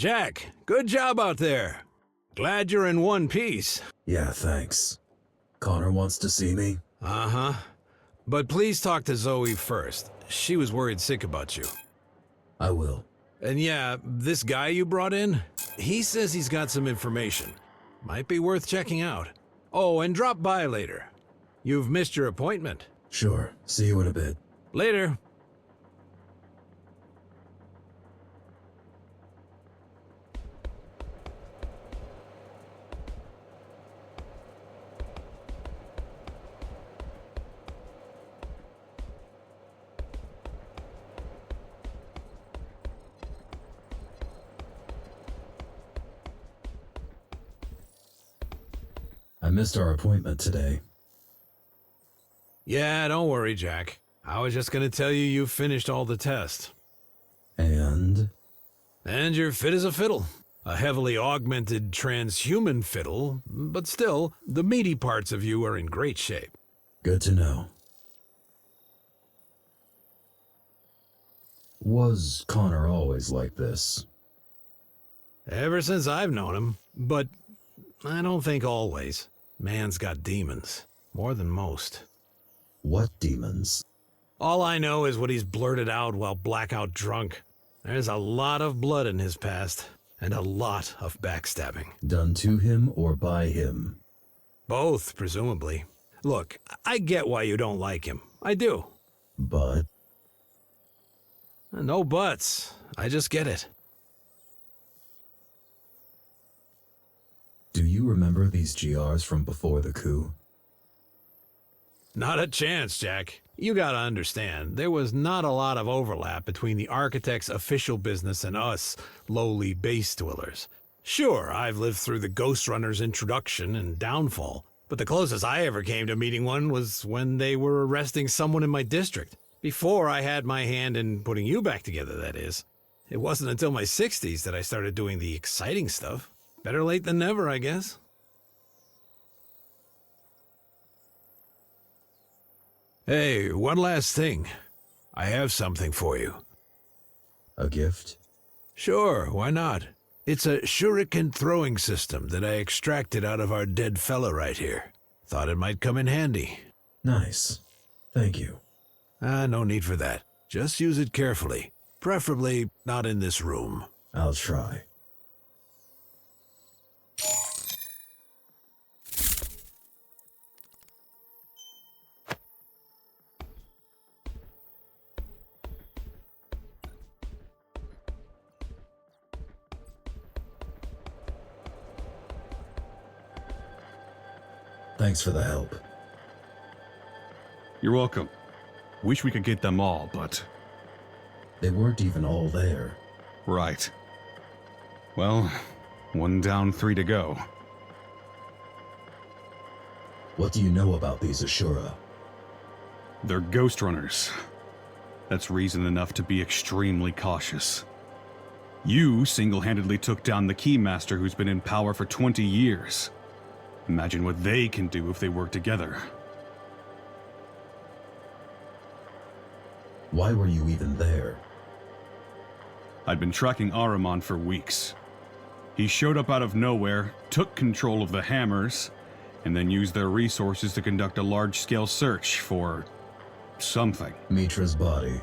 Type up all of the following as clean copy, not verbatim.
Jack, good job out there. Glad you're in one piece. Yeah, thanks. Connor wants to see me? Uh-huh. But please talk to Zoe first. She was worried sick about you. I will. And yeah, this guy you brought in, he says he's got some information. Might be worth checking out. Oh, and drop by later. You've missed your appointment. Sure. See you in a bit. Later. I missed our appointment today. Yeah, don't worry, Jack. I was just gonna tell you you've finished all the tests. And you're fit as a fiddle. A heavily augmented transhuman fiddle, but still, the meaty parts of you are in great shape. good to know. Was Connor always like this? Ever since I've known him, but I don't think always. Man's got demons, more than most. What demons? All I know is what he's blurted out while blackout drunk. There's a lot of blood in his past, and a lot of backstabbing. Done to him or by him? Both, presumably. Look, I get why you don't like him. I do. But? No buts. I just get it. Do you remember these GRs from before the coup? Not a chance, Jack. You gotta understand, there was not a lot of overlap between the architect's official business and us, lowly base dwellers. Sure, I've lived through the Ghost Runner's introduction and downfall, but the closest I ever came to meeting one was when they were arresting someone in my district. Before I had my hand in putting you back together, that is. It wasn't until my 60s that I started doing the exciting stuff. Better late than never, I guess. Hey, one last thing. I have something for you. A gift? Sure, why not? It's a shuriken throwing system that I extracted out of our dead fella right here. Thought it might come in handy. Nice. Thank you. No need for that. Just use it carefully. Preferably not in this room. I'll try. Thanks for the help. You're welcome. Wish we could get them all, but... They weren't even all there. Right. Well, 1 down, 3 to go. What do you know about these Ashura? They're ghost runners. That's reason enough to be extremely cautious. You single-handedly took down the Keymaster who's been in power for 20 years. Imagine what they can do if they work together. Why were you even there? I'd been tracking Ahriman for weeks. He showed up out of nowhere, took control of the Hammers, and then used their resources to conduct a large-scale search for... something. Mitra's body.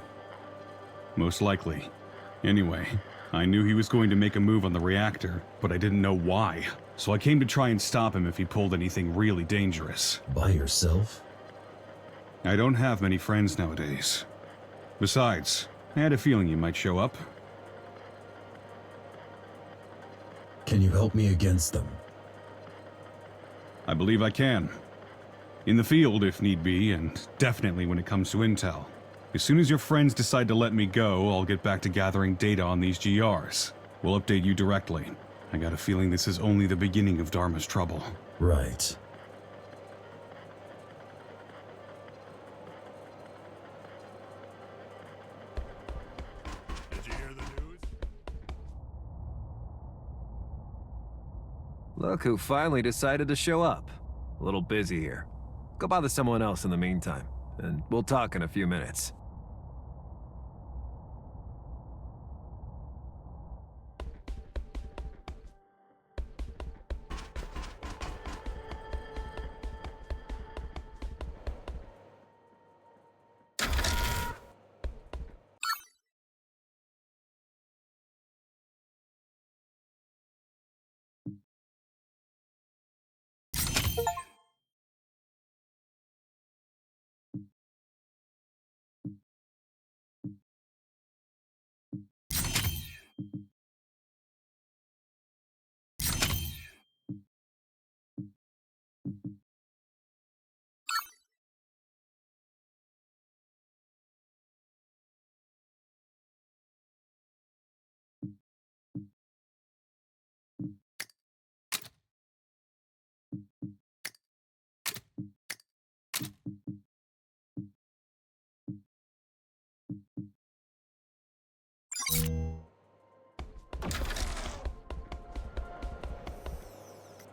Most likely. Anyway, I knew he was going to make a move on the reactor, but I didn't know why. So I came to try and stop him if he pulled anything really dangerous. By yourself? I don't have many friends nowadays. Besides, I had a feeling you might show up. Can you help me against them? I believe I can. In the field, if need be, and definitely when it comes to intel. As soon as your friends decide to let me go, I'll get back to gathering data on these GRs. We'll update you directly. I got a feeling this is only the beginning of Dharma's trouble. Right. Did you hear the news? Look who finally decided to show up. A little busy here. Go bother someone else in the meantime, and we'll talk in a few minutes.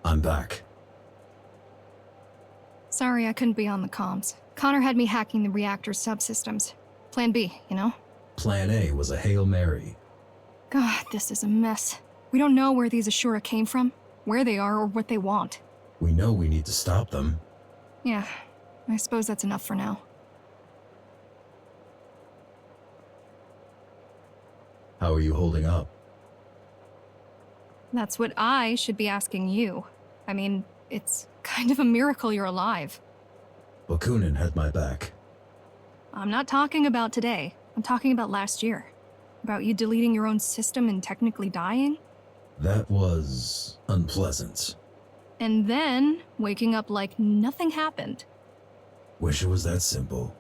I'm back. Sorry I couldn't be on the comms. Connor had me hacking the reactor's subsystems. Plan B, you know? Plan A was a Hail Mary. God, this is a mess. We don't know where these Ashura came from, where they are, or what they want. We know we need to stop them. Yeah, I suppose that's enough for now. How are you holding up? That's what I should be asking you. I mean, it's kind of a miracle you're alive. Bakunin had my back. I'm not talking about today. I'm talking about last year. About you deleting your own system and technically dying. That was unpleasant. And then waking up like nothing happened. Wish it was that simple.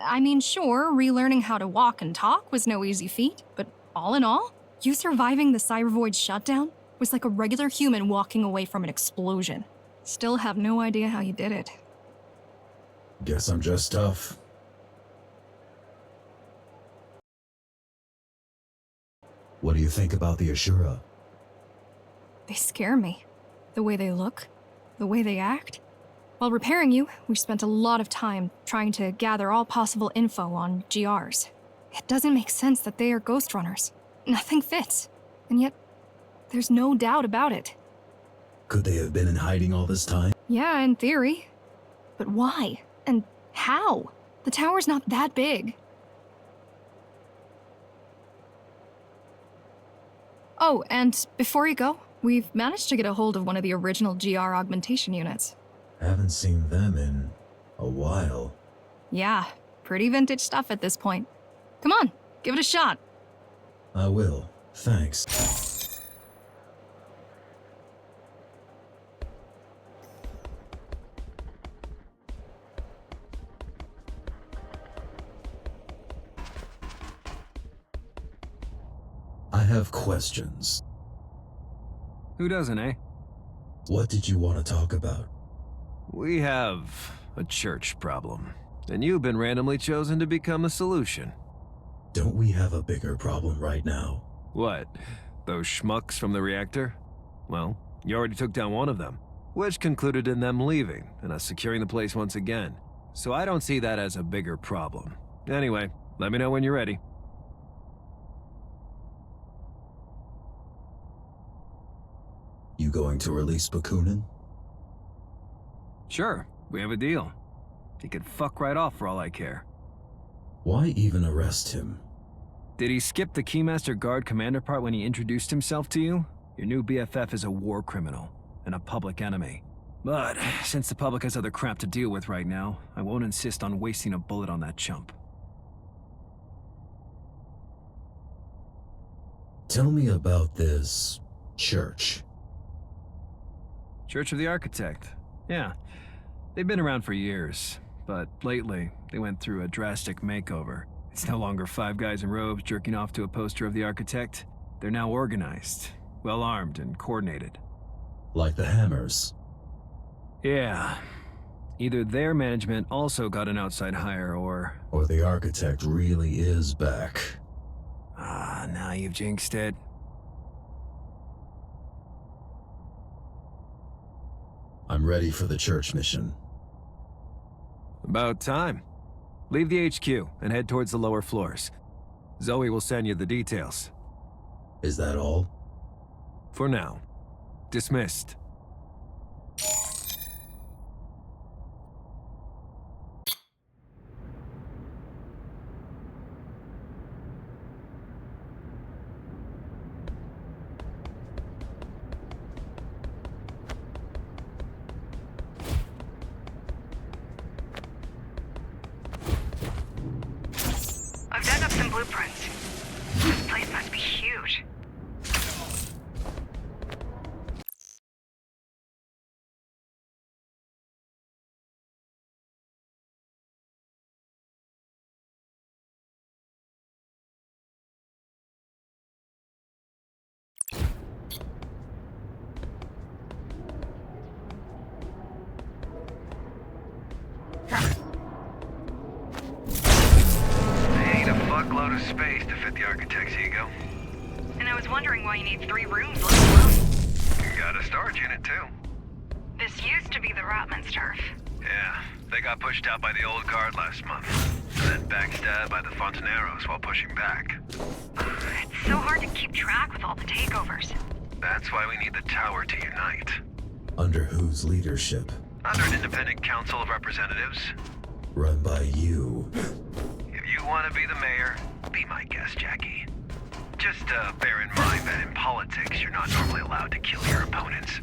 I mean, sure, relearning how to walk and talk was no easy feat, but all in all, you surviving the Cybervoid shutdown was like a regular human walking away from an explosion. Still have no idea how you did it. Guess I'm just tough. What do you think about the Ashura? They scare me. The way they look, the way they act. While repairing you, we spent a lot of time trying to gather all possible info on GRs. It doesn't make sense that they are ghost runners. Nothing fits. And yet, there's no doubt about it. Could they have been in hiding all this time? Yeah, in theory. But why? And how? The tower's not that big. Oh, and before you go, we've managed to get a hold of one of the original GR augmentation units. Haven't seen them in a while. Yeah, pretty vintage stuff at this point. Come on, give it a shot. I will. Thanks. I have questions. Who doesn't, eh? What did you want to talk about? We have a church problem, and you've been randomly chosen to become the solution. Don't we have a bigger problem right now? What? Those schmucks from the reactor? Well, you already took down one of them, which concluded in them leaving and us securing the place once again. So I don't see that as a bigger problem. Anyway, let me know when you're ready. You going to release Bakunin? Sure, we have a deal. He could fuck right off for all I care. Why even arrest him? Did he skip the Keymaster Guard commander part when he introduced himself to you? Your new BFF is a war criminal and a public enemy. But since the public has other crap to deal with right now, I won't insist on wasting a bullet on that chump. Tell me about this church. Church of the Architect. Yeah, they've been around for years, but lately they went through a drastic makeover. It's no longer 5 guys in robes jerking off to a poster of the Architect. They're now organized, well-armed, and coordinated. Like the Hammers. Yeah. Either their management also got an outside hire, or the Architect really is back. Ah, now you've jinxed it. I'm ready for the church mission. About time. Leave the HQ and head towards the lower floors. Zoe will send you the details. Is that all? For now. Dismissed. I've dug up some blueprints. This place must be huge. Fuckload of space to fit the Architect's ego. And I was wondering why you need 3 rooms, let alone. Got a storage unit, too. This used to be the Rotman's turf. Yeah, they got pushed out by the old guard last month. And then backstabbed by the Fontaneros while pushing back. It's so hard to keep track with all the takeovers. That's why we need the tower to unite. Under whose leadership? Under an independent council of representatives. Run by you. If you want to be the mayor, be my guest, Jackie. Just bear in mind that in politics, you're not normally allowed to kill your opponents.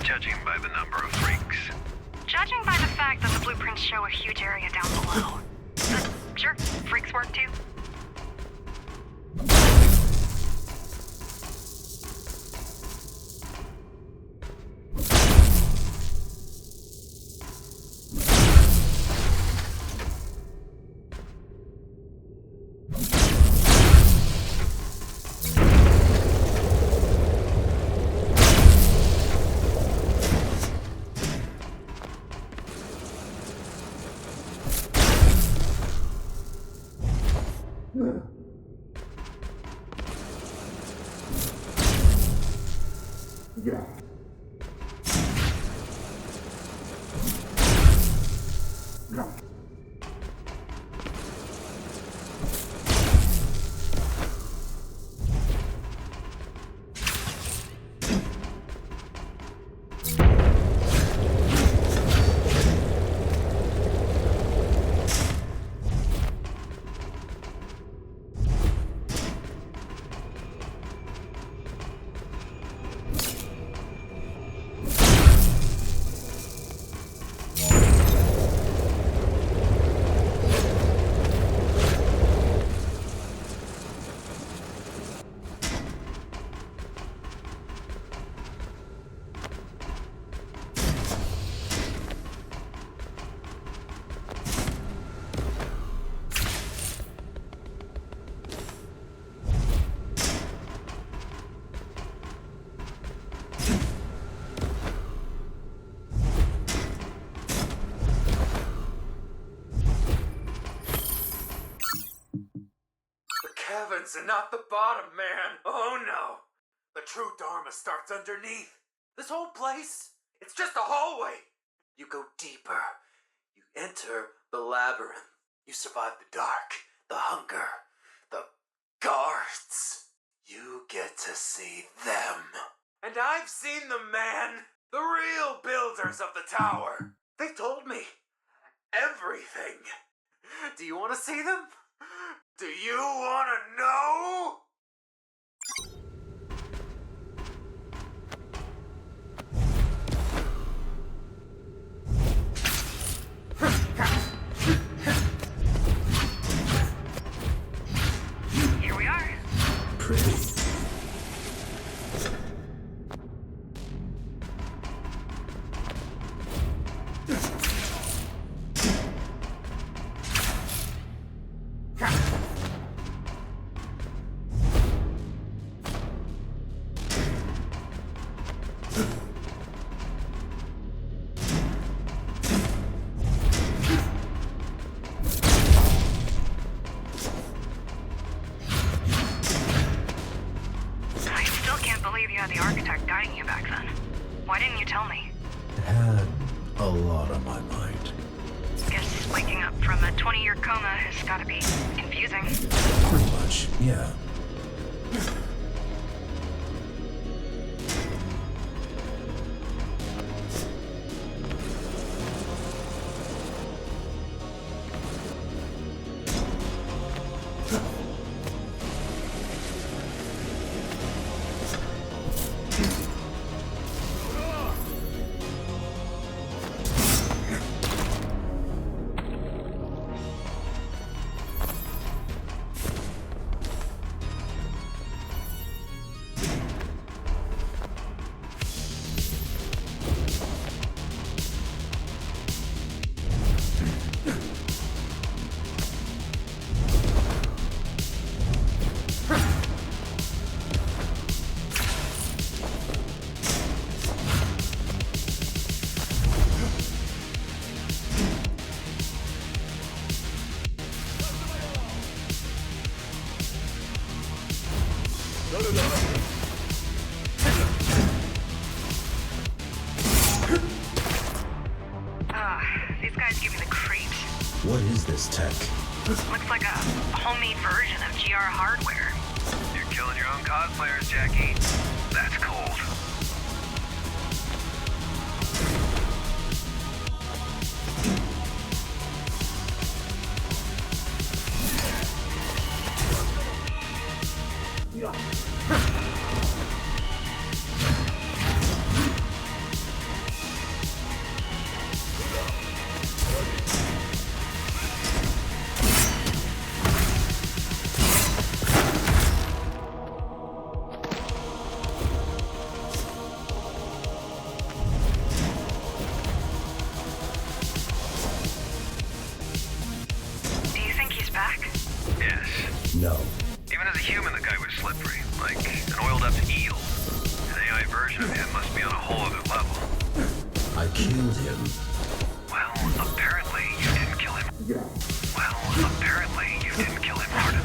Judging by the number of freaks. Judging by the fact that the blueprints show a huge area down below. Sure, freaks work too. heavens and not the bottom, man. Oh no. The true Dharma starts underneath. This whole place, it's just a hallway. You go deeper. You enter the labyrinth. You survive the dark, the hunger, the guards. You get to see them. And I've seen them, man. The real builders of the tower. They told me everything. Do you want to see them? Do you want to know? Here we are. Pretty. I still can't believe you had the architect guiding you back then. Why didn't you tell me? Had a lot on my mind. Guess waking up from a 20-year coma has gotta be confusing. Pretty much, yeah. These guys give me the creeps. What is this tech? Looks like a homemade version of GR hardware. You're killing your own cosplayers, Jackie. That's cold. Do you think he's back? Yes. No. Even as a human, the guy was slippery, like an oiled-up eel. An AI version of him must be on a whole other level. I killed him. Well, apparently you didn't kill him. Well, apparently you didn't kill him hard enough.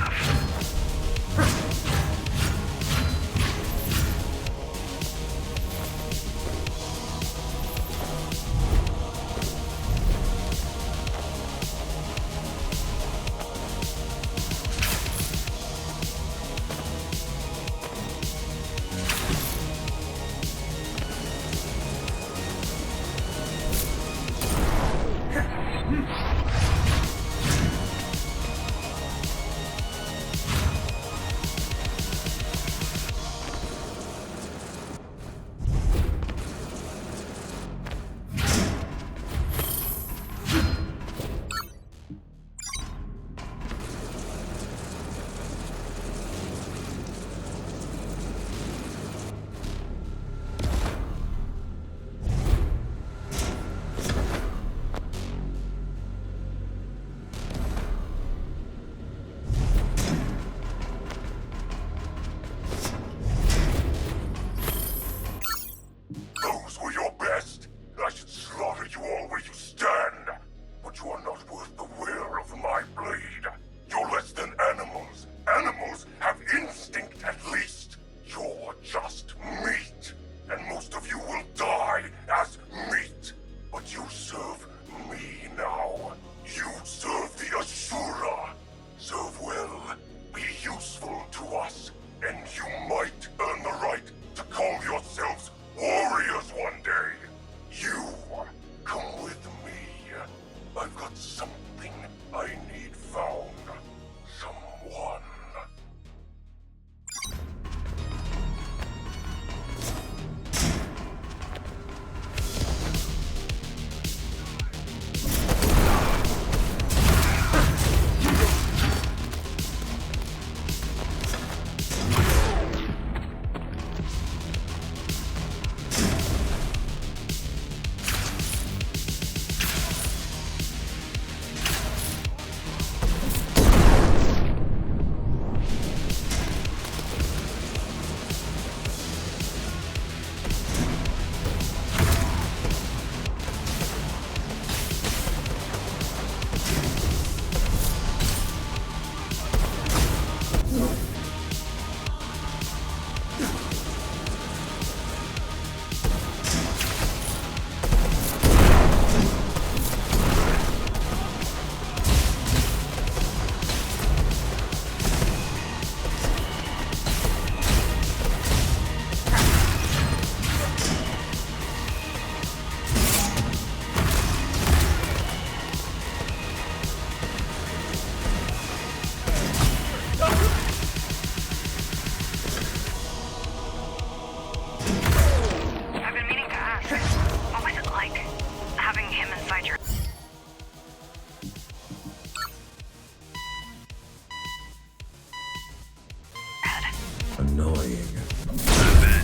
annoying. I bet.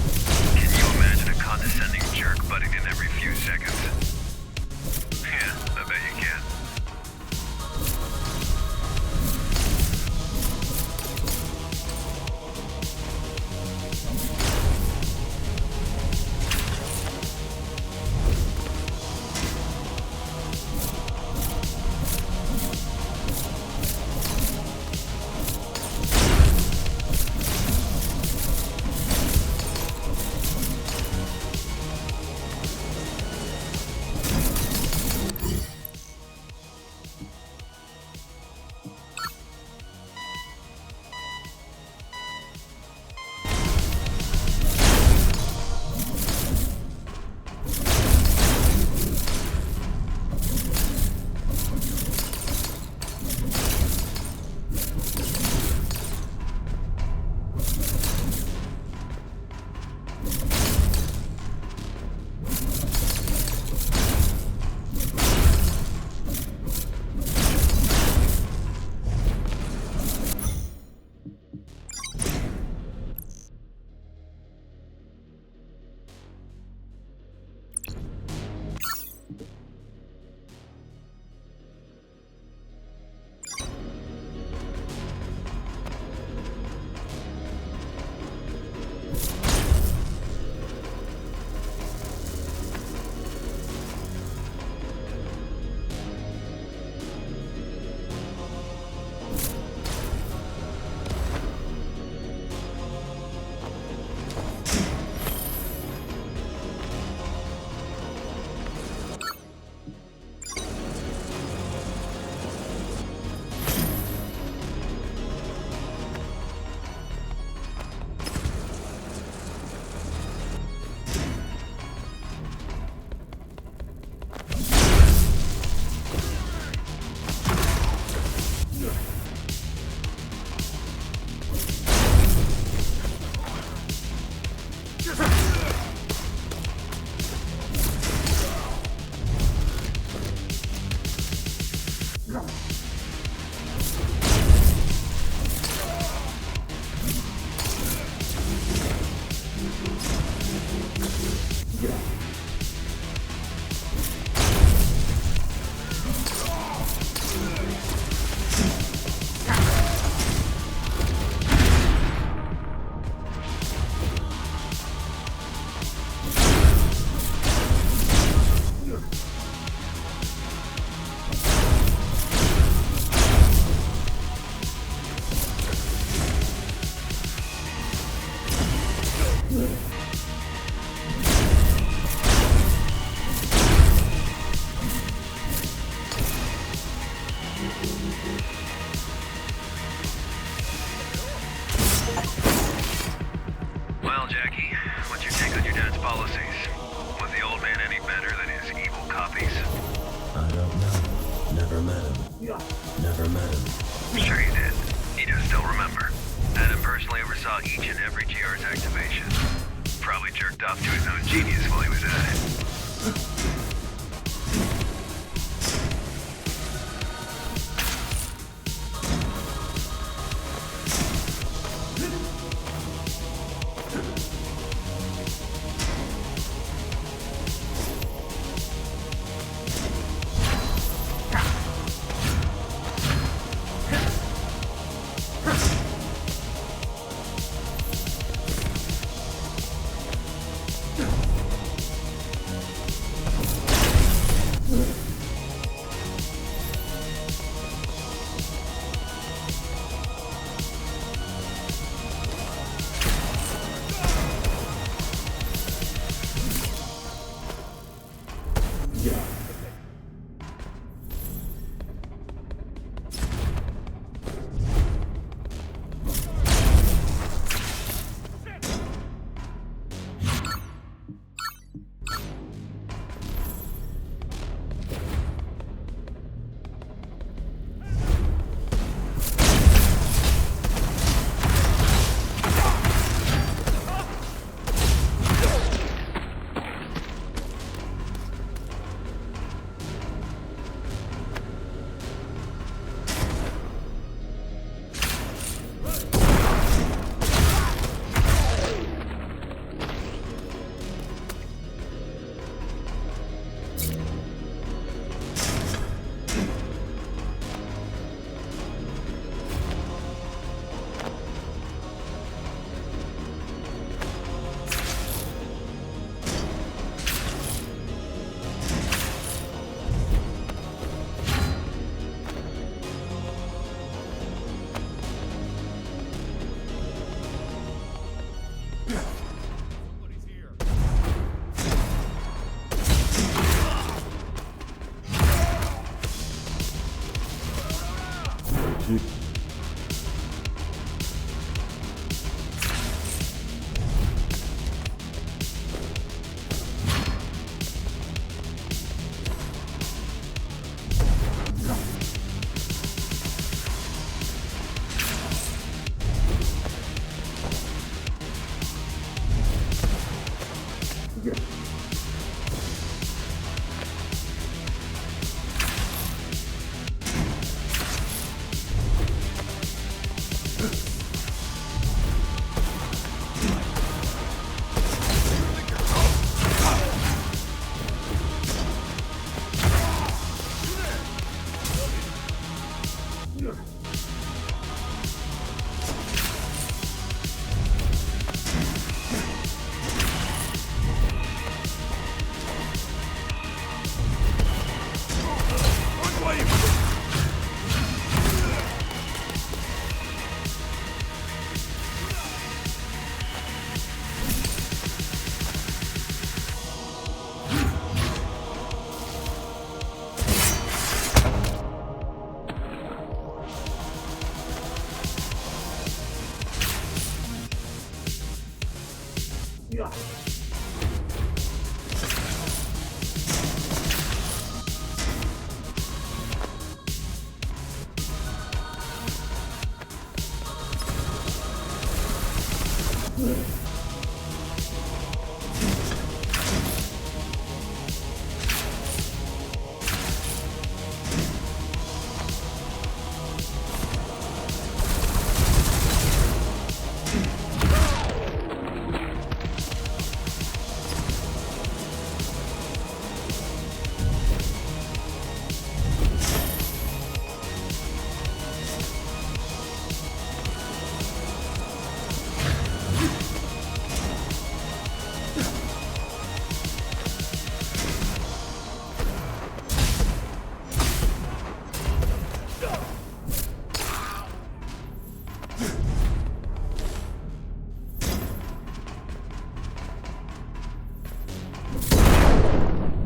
Can you imagine a condescending jerk butting in every few seconds? Yeah, I bet you can. Well, Jackie, what's your take on your dad's policies? Was the old man any better than his evil copies? I don't know. Never met him. Never met him. Sure you did. You just don't remember. Adam personally oversaw each and every GR's activation. Probably jerked off to his own genius while he was at it.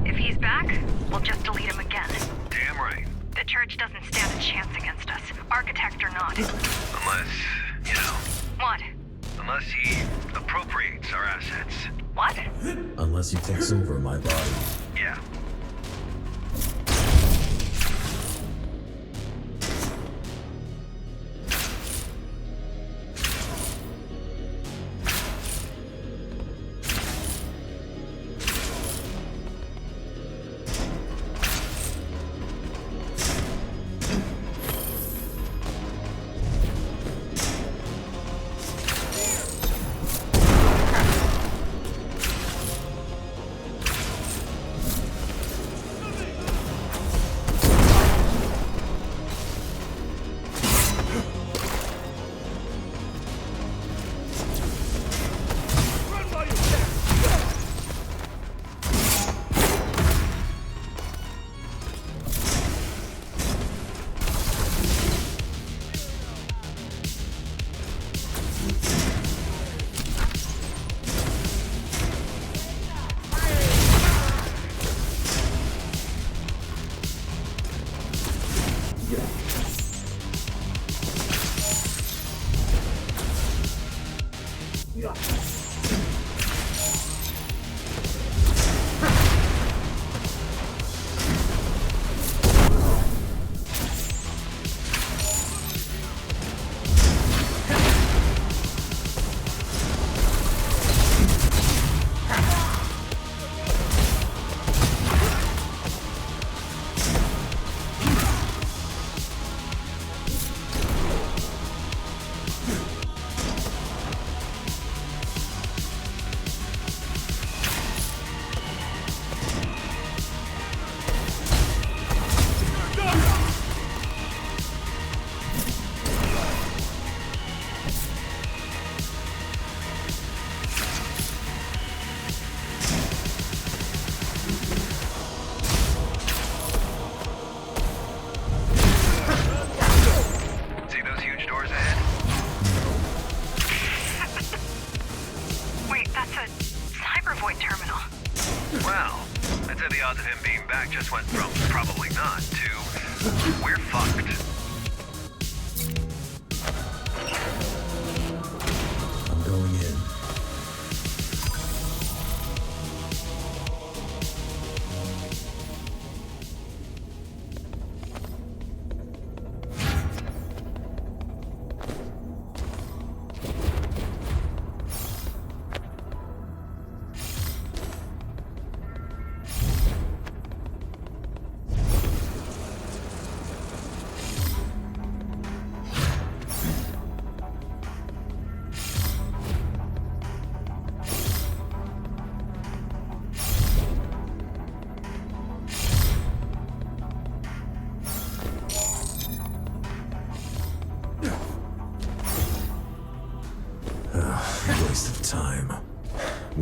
If he's back, we'll just delete him again. Damn right. The church doesn't stand a chance against us, architect or not. Unless, you know, What? unless he appropriates our assets. What? Unless he takes over my body. Yeah.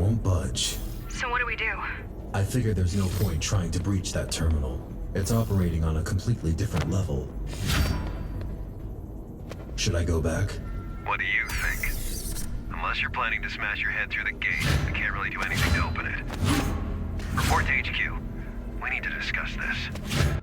won't budge. So what do we do? I figure there's no point trying to breach that terminal. It's operating on a completely different level. Should I go back? What do you think? Unless you're planning to smash your head through the gate, we can't really do anything to open it. Report to HQ. We need to discuss this.